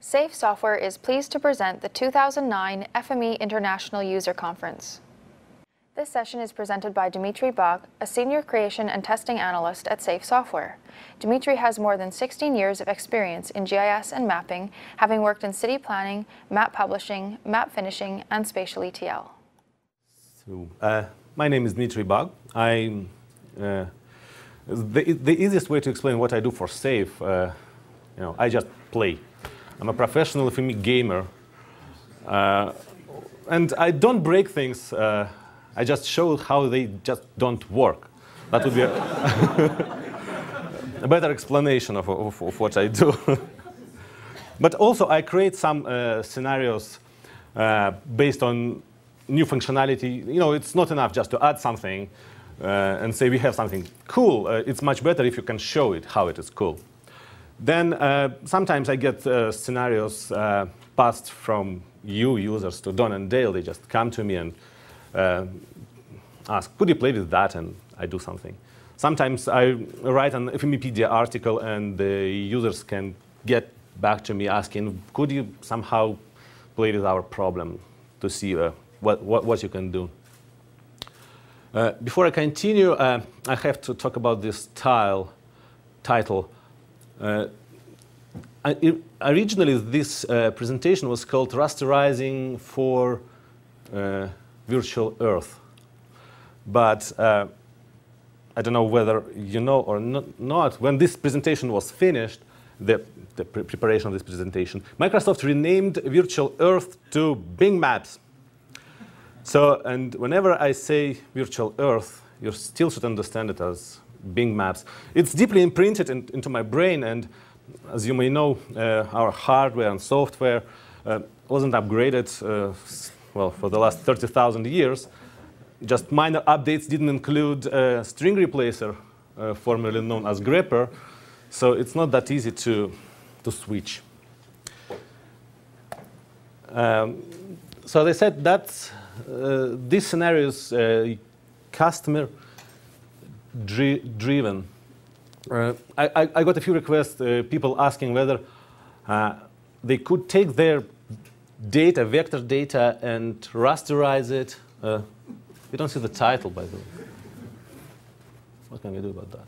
Safe Software is pleased to present the 2009 FME International User Conference. This session is presented by Dmitry Bog, a Senior Creation and Testing Analyst at Safe Software. Dmitry has more than 16 years of experience in GIS and mapping, having worked in city planning, map publishing, map finishing, and spatial ETL. My name is Dmitry Bog. The easiest way to explain what I do for Safe, I just play. I'm a professional FME gamer, and I don't break things. I just show how they just don't work. That would be a better explanation of what I do. But also, I create some scenarios based on new functionality. It's not enough just to add something and say we have something cool. It's much better if you can show it how it is cool. Then sometimes I get scenarios passed from you users to Don and Dale. They just come to me and ask, could you play with that? And I do something. Sometimes I write an FMEpedia article and the users can get back to me asking, could you somehow play with our problem to see what you can do? Before I continue, I have to talk about this title. Originally, this presentation was called Rasterizing for Virtual Earth. But I don't know whether you know or not, when this presentation was finished, the preparation of this presentation, Microsoft renamed Virtual Earth to Bing Maps. So, and whenever I say Virtual Earth, you still should understand it as Bing Maps. It's deeply imprinted into my brain, and as you may know, our hardware and software wasn't upgraded for the last 30,000 years. Just minor updates didn't include string replacer, formerly known as grepper, so it's not that easy to switch. So they said that this scenario is customer-driven. I got a few requests, people asking whether they could take their data, vector data, and rasterize it. You don't see the title, by the way. What can we do about that?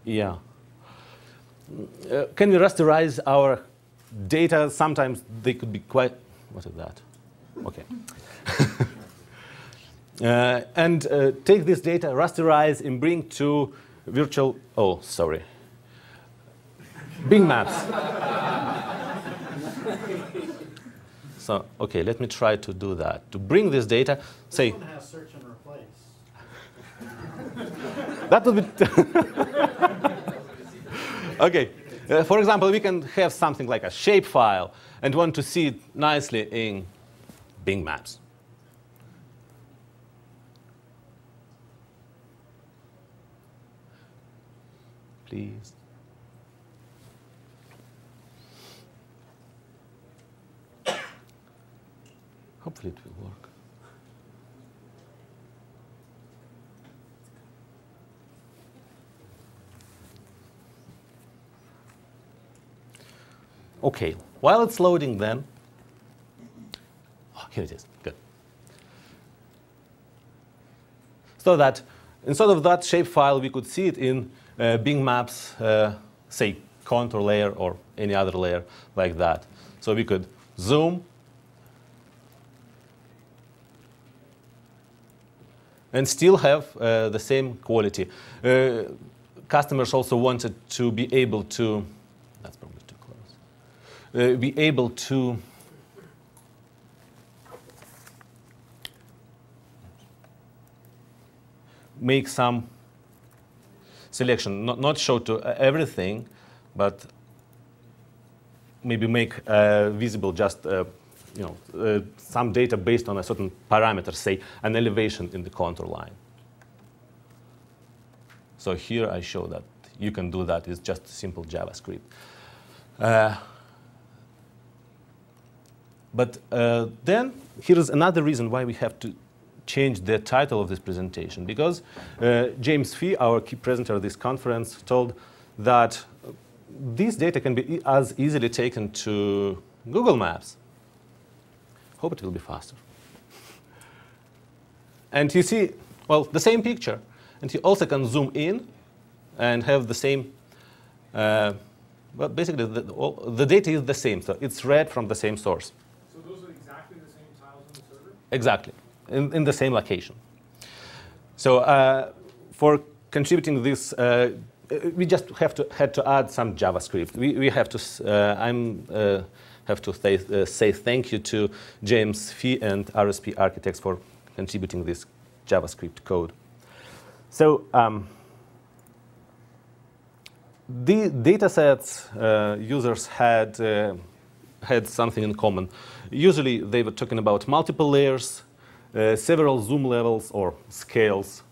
Yeah. Can we rasterize our data? Sometimes they could be quite... What is that? OK. And take this data, rasterize, and bring to virtual... Oh, sorry. Bing Maps. So, OK, let me try to do that. To bring this data, say... Search and replace. That would be... OK. For example, we can have something like a shapefile and want to see it nicely in Bing Maps. Please. Hopefully it will work. OK, while it's loading then, here it is, good. So that instead of that shapefile, we could see it in Bing Maps, say, contour layer or any other layer like that. So we could zoom and still have the same quality. Customers also wanted to be able to, that's probably too close, be able to make some selection, not show to everything, but maybe make visible just some data based on a certain parameter, say an elevation in the contour line. So here I show that you can do that. It's just simple JavaScript. But then here's another reason why we have to change the title of this presentation, because James Fee, our key presenter at this conference, told that this data can be as easily taken to Google Maps. Hope it will be faster. And you see, well, the same picture. And you also can zoom in and have the same, well, basically, the data is the same. So it's read from the same source. So those are exactly the same tiles on the server? Exactly, in the same location. So for contributing this, we just had to add some JavaScript. We have to have to say thank you to James Fee and RSP Architects for contributing this JavaScript code. So the data sets users had something in common. Usually they were talking about multiple layers, several zoom levels or scales,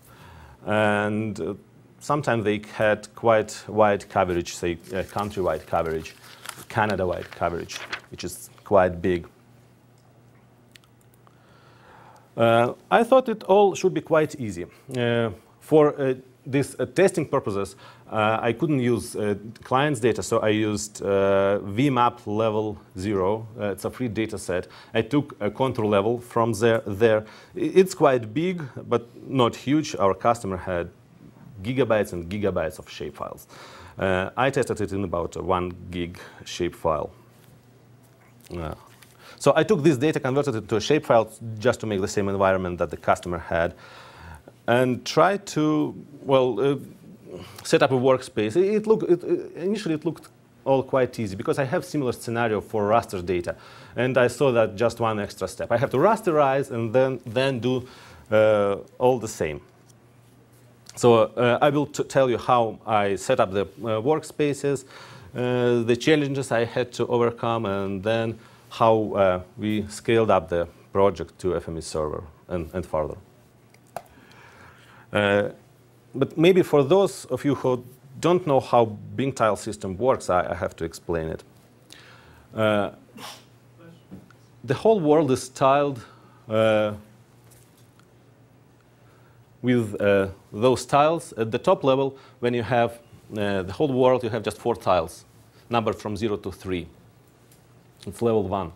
and sometimes they had quite wide coverage, say country-wide coverage, Canada-wide coverage, which is quite big. I thought it all should be quite easy. For these testing purposes, I couldn't use client's data, so I used VMap level 0. It's a free data set. I took a contour level from there. It's quite big, but not huge. Our customer had gigabytes and gigabytes of shapefiles. I tested it in about a 1 gig shapefile. So I took this data, converted it to a shapefile just to make the same environment that the customer had, and tried to, well, set up a workspace. Initially it looked all quite easy because I have similar scenario for raster data, and I saw that just one extra step. I have to rasterize and then do all the same. So I will tell you how I set up the workspaces, the challenges I had to overcome, and then how we scaled up the project to FME server and further. But maybe for those of you who don't know how Bing tile system works, I have to explain it. The whole world is tiled with those tiles. At the top level, when you have the whole world, you have just 4 tiles, numbered from 0 to 3. It's level 1.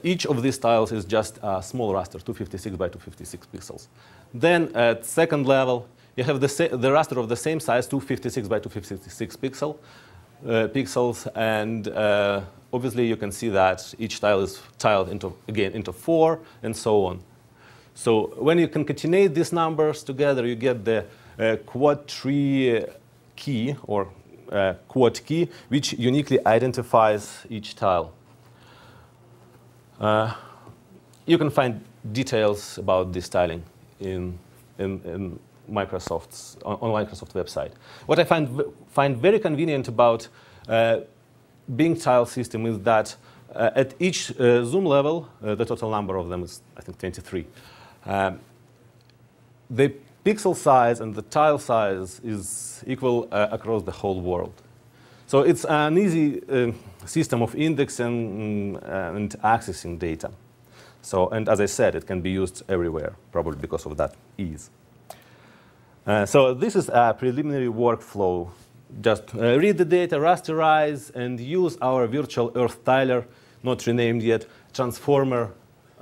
Each of these tiles is just a small raster, 256 by 256 pixels. Then at second level, you have the raster of the same size, 256 by 256 pixels, and obviously you can see that each tile is tiled into 4, and so on. So when you concatenate these numbers together, you get the quad tree key, or quad key, which uniquely identifies each tile. You can find details about this tiling in Microsoft's on Microsoft website. What I find very convenient about Bing tile system is that at each zoom level, the total number of them is, I think, 23. The pixel size and the tile size is equal across the whole world. So it's an easy system of indexing and accessing data. So, and as I said, it can be used everywhere, probably because of that ease. So this is a preliminary workflow. Just read the data, rasterize, and use our virtual Earth tiler, not renamed yet, transformer,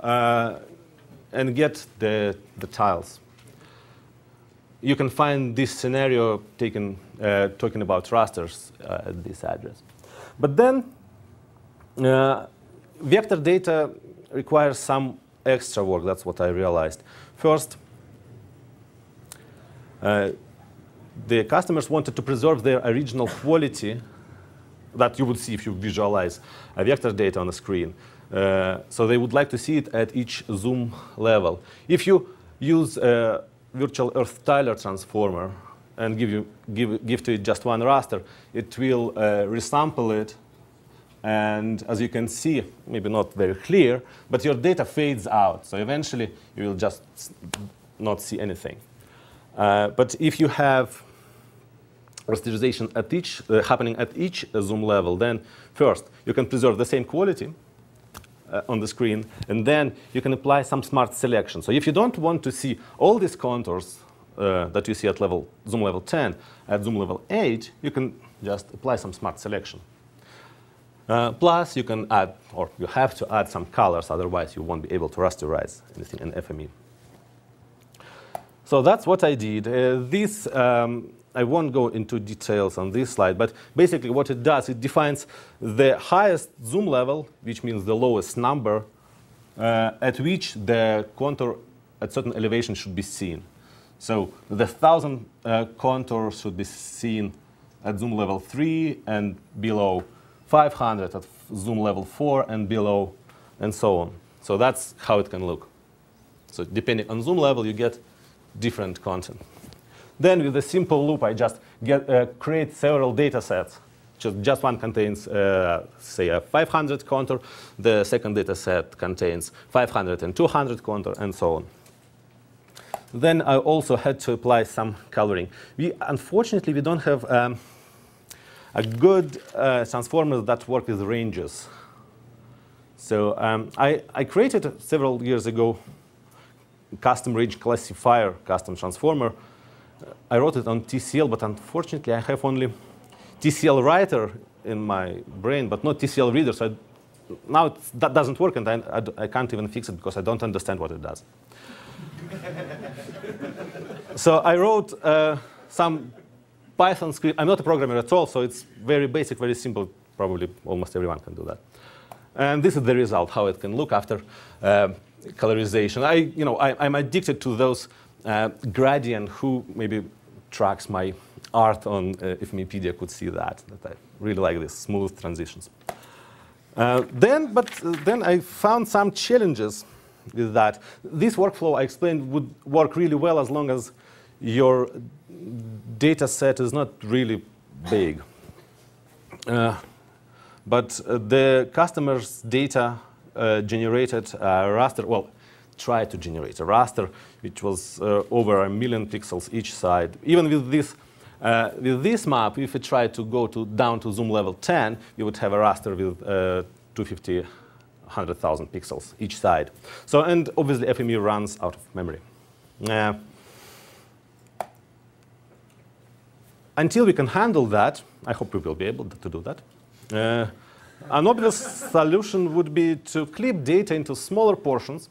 and get the tiles. You can find this scenario talking about rasters at this address. But then vector data requires some extra work. That's what I realized. First, the customers wanted to preserve their original quality that you would see if you visualize a vector data on the screen. So they would like to see it at each zoom level. If you use a virtual Earth tiler transformer and give to it just one raster, it will resample it. And as you can see, maybe not very clear, but your data fades out. So eventually, you will just not see anything. But if you have rasterization at happening at each zoom level, then first, you can preserve the same quality on the screen, and then you can apply some smart selection. So if you don't want to see all these contours that you see at zoom level 10, at zoom level 8, you can just apply some smart selection. Plus, you can add, or you have to add some colors, otherwise you won't be able to rasterize anything in FME. So that's what I did. I won't go into details on this slide, but basically what it does, it defines the highest zoom level, which means the lowest number, at which the contour at certain elevation should be seen. So the 1,000 contour should be seen at zoom level 3 and below, 500 at zoom level 4 and below, and so on. So that's how it can look. So depending on zoom level, you get different content. Then with a simple loop, I just create several data sets. Just one contains, say, a 500 contour. The second data set contains 500 and 200 contour, and so on. Then I also had to apply some coloring. Unfortunately, we don't have a good transformers that work with ranges. So I created several years ago custom range classifier, custom transformer. I wrote it on TCL, but unfortunately, I have only TCL writer in my brain, but not TCL reader. So now that doesn't work, and I can't even fix it because I don't understand what it does. So I wrote some Python script. I'm not a programmer at all, so it's very basic, very simple. Probably almost everyone can do that. And this is the result, how it can look after colorization. I'm addicted to those gradient. Who maybe tracks my art on FMepedia could see that I really like these smooth transitions. Then I found some challenges with that. This workflow I explained would work really well as long as your data set is not really big. But the customer's data generated a raster, well, tried to generate a raster, which was over 1 million pixels each side. Even with this map, if we try to go down to zoom level 10, you would have a raster with 250, 100,000 pixels each side. So, and obviously FME runs out of memory. Until we can handle that, I hope we will be able to do that. An obvious solution would be to clip data into smaller portions,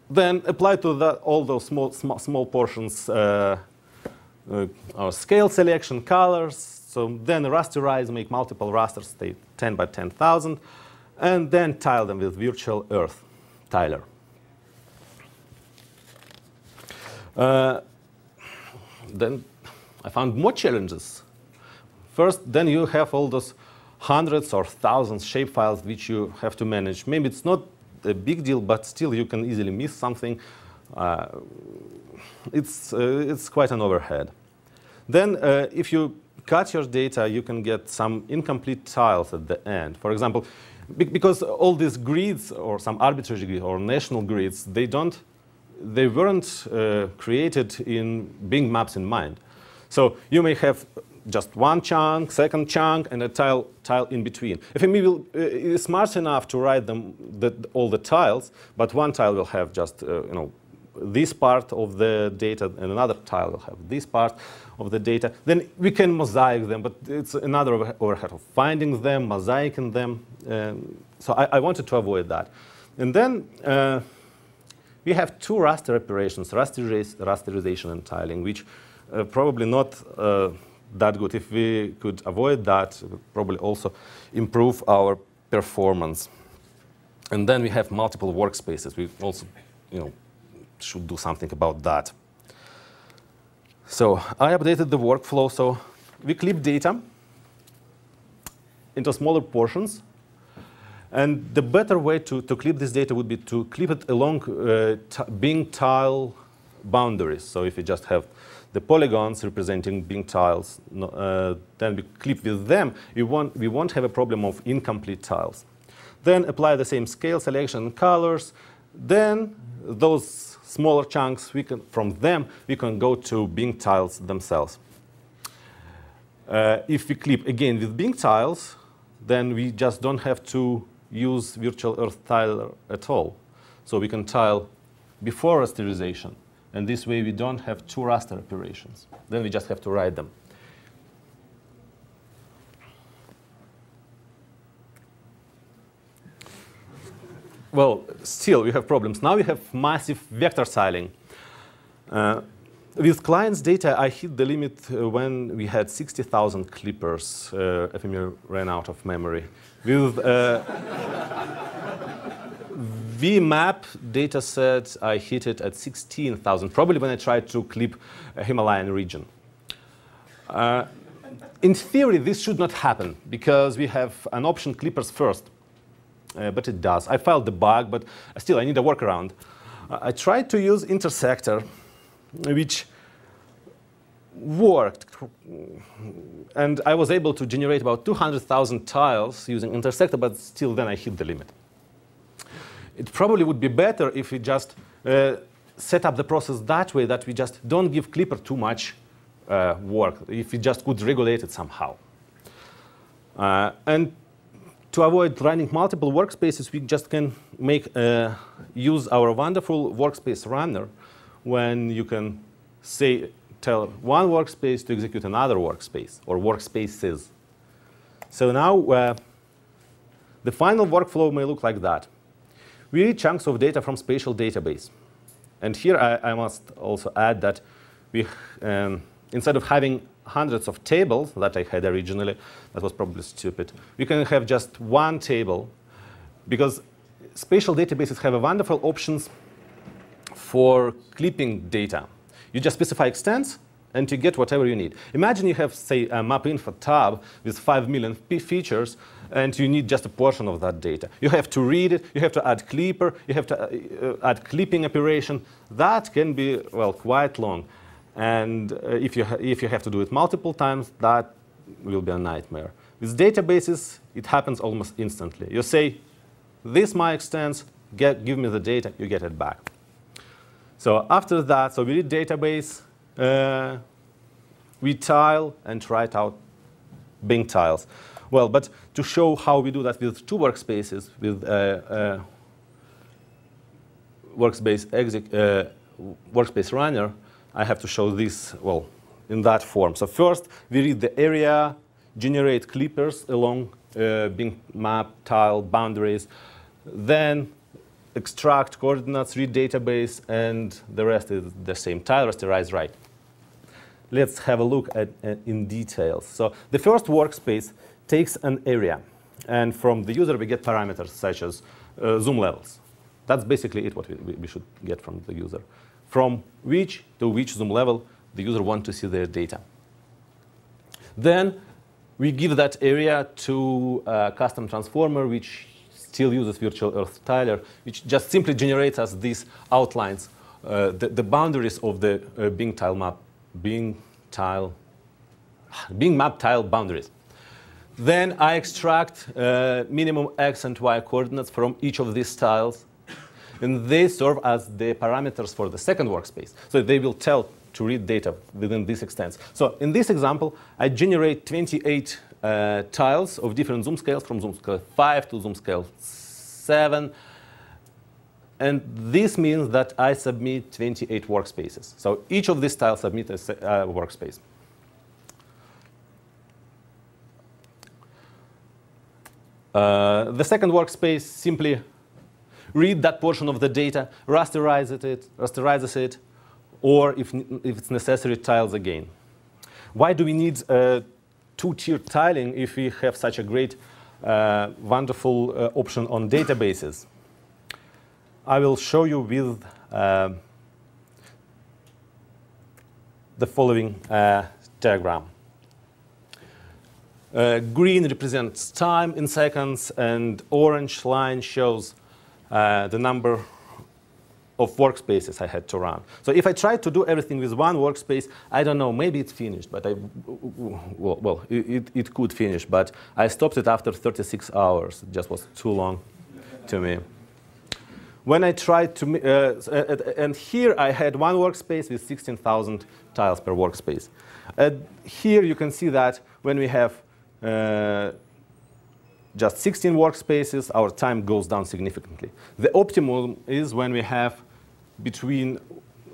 then apply to all those small portions our scale selection, colors. So then rasterize, make multiple rasters, say 10 by 10,000, and then tile them with virtual earth tiler. Then I found more challenges. First, then you have all those hundreds or thousands shapefiles which you have to manage. Maybe it's not a big deal, but still you can easily miss something. It's quite an overhead. Then if you cut your data, you can get some incomplete tiles at the end. For example, because all these grids or some arbitrary grid or national grids, they weren't created in Bing Maps in mind. So you may have just one chunk, second chunk, and a tile in between. FME is smart enough to write them all the tiles, but one tile will have just this part of the data, and another tile will have this part of the data. Then we can mosaic them, but it's another overhead of finding them, mosaicing them. So I wanted to avoid that. And then we have two raster operations, rasterization and tiling, which probably not that good. If we could avoid that, it would probably also improve our performance. And then we have multiple workspaces. We also, should do something about that. So I updated the workflow. So we clip data into smaller portions. And the better way to clip this data would be to clip it along Bing tile boundaries. So if you just have the polygons representing Bing tiles, then we clip with them, we won't have a problem of incomplete tiles. Then apply the same scale selection and colors. Then those smaller chunks, from them, we can go to Bing tiles themselves. If we clip again with Bing tiles, then we just don't have to use virtual earth tiler at all. So we can tile before rasterization. And this way, we don't have two raster operations. Then we just have to write them. well, still, we have problems. Now we have massive vector tiling. With clients' data, I hit the limit when we had 60,000 clippers. FME ran out of memory. With VMap dataset, I hit it at 16,000, probably when I tried to clip a Himalayan region. In theory, this should not happen, because we have an option clippers first. But it does. I filed the bug, but still, I need a workaround. I tried to use intersector, which worked. And I was able to generate about 200,000 tiles using intersector, but still then I hit the limit. It probably would be better if we just set up the process that way, that we just don't give Clipper too much work, if we just could regulate it somehow. And to avoid running multiple workspaces, we just can use our wonderful workspace runner, when you can tell one workspace to execute another workspace, or workspaces. So now the final workflow may look like that. We read chunks of data from Spatial Database. And here I must also add that we, instead of having hundreds of tables that I had originally, that was probably stupid, we can have just one table, because spatial databases have wonderful options for clipping data. You just specify extents, and you get whatever you need. Imagine you have, say, a map info tab with 5 million features, and you need just a portion of that data. You have to read it, you have to add clipper, you have to add clipping operation. That can be, well, quite long. And if you have to do it multiple times, that will be a nightmare. With databases, it happens almost instantly. You say, this my extents, give me the data, you get it back. So after that, so we read database, we tile and write out Bing tiles. Well, but to show how we do that with two workspaces, with workspace runner, I have to show this, well, in that form. So first, we read the area, generate clippers along Bing map, tile, boundaries, then extract coordinates, read database, and the rest is the same. Tile, rasterize, write. Let's have a look at in detail. So the first workspace takes an area, and from the user we get parameters such as zoom levels. That's basically it, what we should get from the user. From which to which zoom level the user wants to see their data. Then we give that area to a custom transformer, which still uses virtual earth tiler, which just simply generates us these outlines, the boundaries of the Bing map tile boundaries. Then I extract minimum x and y coordinates from each of these tiles, and they serve as the parameters for the second workspace. So they will tell to read data within these extents. So in this example, I generate 28 tiles of different zoom scales, from zoom scale 5 to zoom scale 7. And this means that I submit 28 workspaces. So each of these tiles submit a workspace. The second workspace simply read that portion of the data, rasterizes it, or if it's necessary, tiles again. Why do we need two-tiered tiling if we have such a great, wonderful option on databases? I will show you with the following diagram. Green represents time in seconds, and orange line shows the number of workspaces I had to run. So if I tried to do everything with one workspace, I don't know, maybe it's finished, but it could finish, but I stopped it after 36 hours. It just was too long to me. When I tried to, and here I had one workspace with 16,000 tiles per workspace. Here you can see that when we have just 16 workspaces, our time goes down significantly. The optimum is when we have between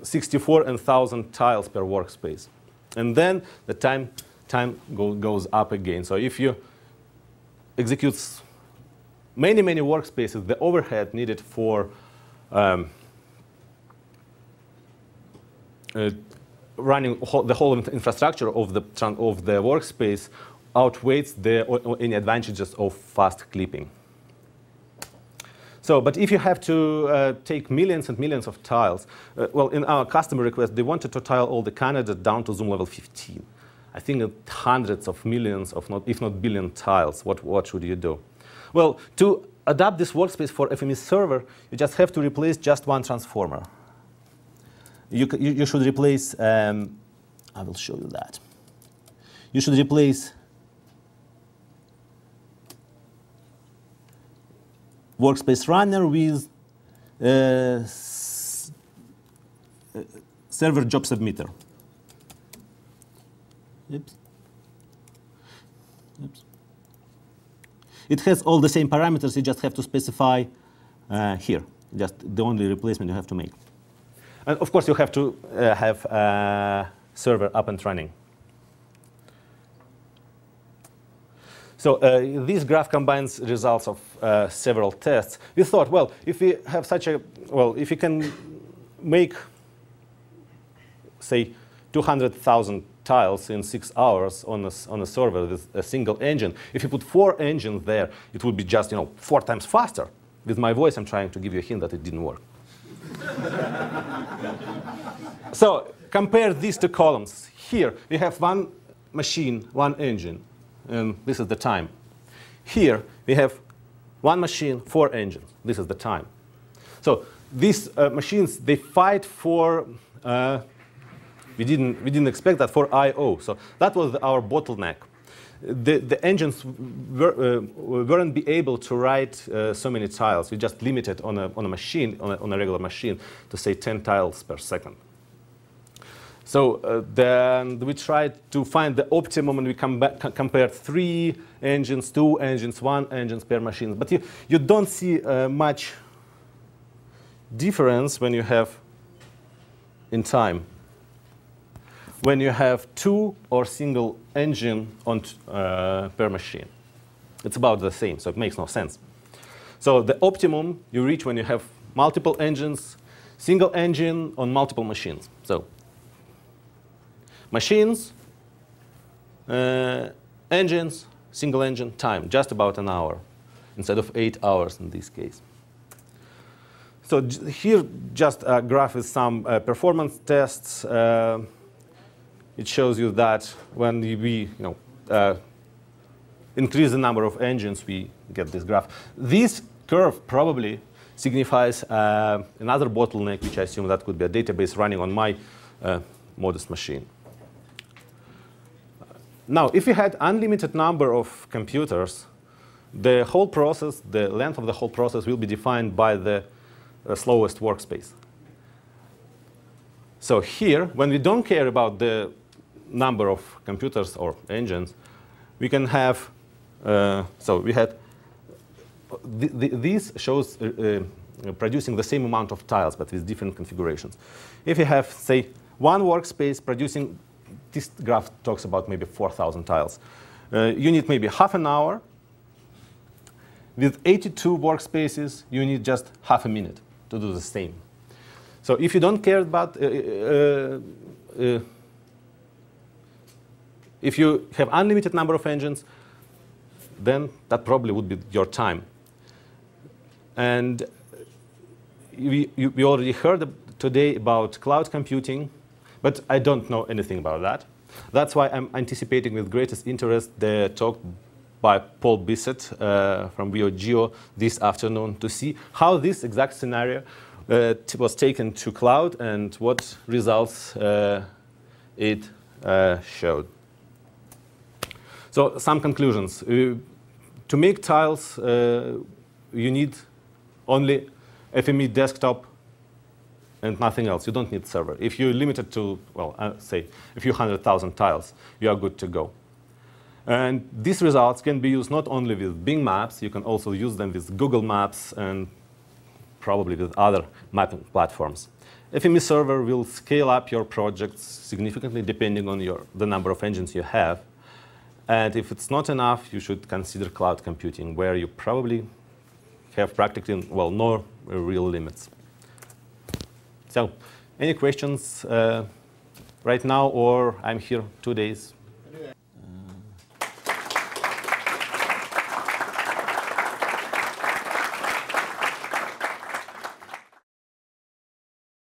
64 and 1,000 tiles per workspace. And then the time goes up again. So if you execute many, many workspaces, the overhead needed for running the whole infrastructure of the workspace outweighs any advantages of fast clipping. So, but if you have to take millions and millions of tiles, well, in our customer request, they wanted to tile all the candidates down to zoom level 15. I think hundreds of millions, if not billion tiles. What should you do? Well, to adapt this workspace for FME server, you just have to replace just one transformer. You should replace, I will show you that. You should replace workspace runner with server job submitter. Oops. Oops. It has all the same parameters. You just have to specify here. Just the only replacement you have to make. And of course, you have to have a server up and running. So this graph combines results of several tests. We thought, well, if we have such a, well, if you can make, say, 200,000 tiles in 6 hours on a server with a single engine, if you put 4 engines there, it would be just 4 times faster. With my voice, I'm trying to give you a hint that it didn't work. So compare these two columns. Here we have one machine, one engine, and this is the time. Here we have one machine, 4 engines. This is the time. So these machines, they fight for. We didn't expect that for I/O. So that was our bottleneck. The engines weren't be able to write so many tiles. We just limited on a machine, on a regular machine, to say 10 tiles per second. So then we tried to find the optimum, and we compared 3 engines, 2 engines, 1 engine per machine. But you don't see much difference when you have in time. When you have 2 or single engine on per machine. It's about the same, so it makes no sense. So the optimum you reach when you have multiple engines, single engine on multiple machines. So machines, engines, single engine, time, just about an hour, instead of 8 hours in this case. So here just a graph with some performance tests. It shows you that when we increase the number of engines, we get this graph. This curve probably signifies another bottleneck, which I assume that could be a database running on my modest machine. Now, if you had unlimited number of computers, the whole process, the length of the whole process will be defined by the slowest workspace. So here, when we don't care about the number of computers or engines, we can have, so we had, this shows producing the same amount of tiles, but with different configurations. If you have, say, one workspace producing, this graph talks about maybe 4,000 tiles. You need maybe half an hour. With 82 workspaces, you need just half a minute to do the same. So if you don't care about, if you have unlimited number of engines, then that probably would be your time. And we already heard today about cloud computing, but I don't know anything about that. That's why I'm anticipating with greatest interest the talk by Paul Bissett from VioGeo this afternoon to see how this exact scenario was taken to cloud and what results it showed. So some conclusions. To make tiles, you need only FME desktop and nothing else. You don't need server. If you limit it to, well, say, a few 100,000 tiles, you are good to go. And these results can be used not only with Bing Maps, you can also use them with Google Maps and probably with other mapping platforms. FME server will scale up your projects significantly depending on the number of engines you have. And if it's not enough, you should consider cloud computing, where you probably have practically, well, no real limits. So, any questions right now, or I'm here 2 days?